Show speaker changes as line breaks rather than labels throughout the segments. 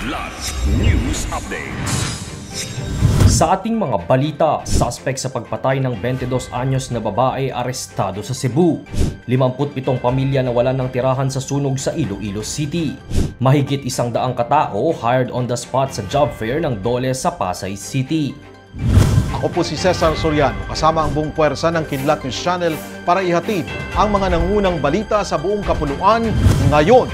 Kidlat News Updates.
Sa ating mga balita, suspect sa pagpatay ng 22 anyos na babae arestado sa Cebu. 57 pamilya nawalan ng tirahan sa sunog sa Iloilo City. Mahigit 100 katao hired on the spot sa job fair ng Dole sa Pasay City.
Ako po si Cesar Soriano, kasama ang buong puwersa ng Kidlat News Channel para ihatid ang mga nangunang balita sa buong kapuluan ngayon.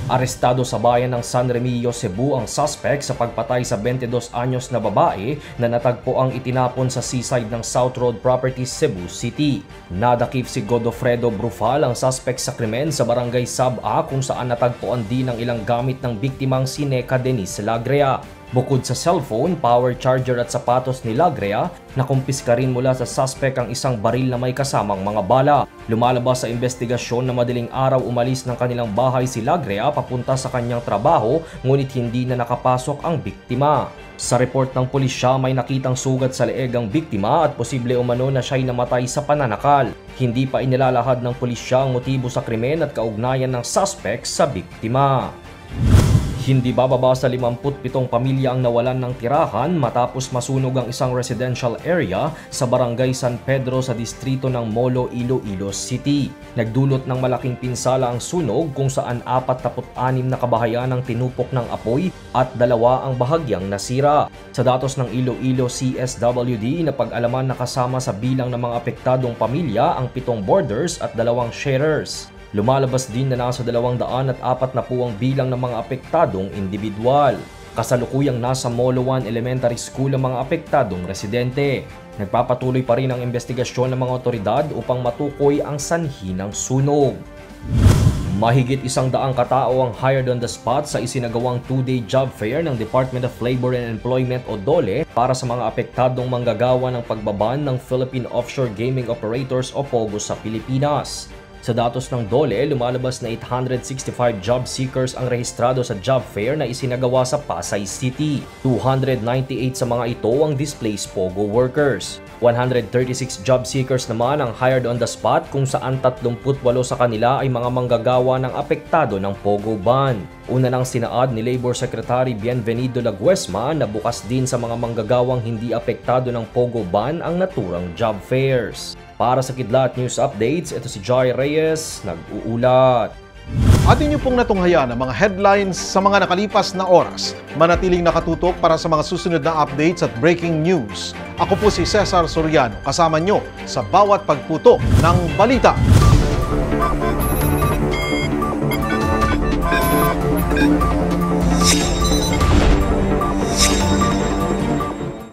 Arestado sa bayan ng San Remillo, Cebu ang suspect sa pagpatay sa 22 anyos na babae na natagpo ang itinapon sa seaside ng South Road Properties, Cebu City. Nadakip si Godofredo Brufal ang suspect sa krimen sa barangay Sab-A kung saan natagpuan din ang ilang gamit ng biktimang si Neca Denise Lagrea. Bukod sa cellphone, power charger at sapatos ni Lagrea, nakumpiska rin mula sa suspect ang isang baril na may kasamang mga bala. Lumalabas sa investigasyon na madaling araw umalis ng kanilang bahay si Lagrea papunta sa kanyang trabaho, ngunit hindi na nakapasok ang biktima. Sa report ng pulisya, may nakitang sugat sa leeg ang biktima at posible umano na siya'y namatay sa pananakal. Hindi pa inilalahad ng pulisya ang motibo sa krimen at kaugnayan ng suspect sa biktima. Hindi bababa sa 57 pamilya ang nawalan ng tirahan matapos masunog ang isang residential area sa barangay San Pedro sa distrito ng Molo, Iloilo City. Nagdulot ng malaking pinsala ang sunog kung saan 46 na kabahayan ang tinupok ng apoy at 2 ang bahagyang nasira. Sa datos ng Iloilo CSWD, napag-alaman na kasama sa bilang ng mga apektadong pamilya ang 7 boarders at 2 sharers. Lumalabas din na nasa 204 na po ang bilang ng mga apektadong individual. Kasalukuyang nasa Molo 1 Elementary School ang mga apektadong residente. Nagpapatuloy pa rin ang investigasyon ng mga otoridad upang matukoy ang sanhi ng sunog. Mahigit 100 katao ang hired on the spot sa isinagawang 2-day job fair ng Department of Labor and Employment o DOLE para sa mga apektadong manggagawa ng pagbaban ng Philippine Offshore Gaming Operators o POGO sa Pilipinas. Sa datos ng DOLE, lumalabas na 865 job seekers ang rehistrado sa job fair na isinagawa sa Pasay City. 298 sa mga ito ang displaced POGO workers. 136 job seekers naman ang hired on the spot kung saan 38 sa kanila ay mga manggagawa ng apektado ng POGO ban. Una nang sinaad ni Labor Secretary Bienvenido Laguesma na bukas din sa mga manggagawang hindi apektado ng POGO ban ang naturang job fairs. Para sa Kidlat News Updates, ito si Joy Reyes, nag-uulat.
Atin niyo pong natunghayan ang mga headlines sa mga nakalipas na oras. Manatiling nakatutok para sa mga susunod na updates at breaking news. Ako po si Cesar Soriano, kasama niyo sa bawat pagputo ng balita.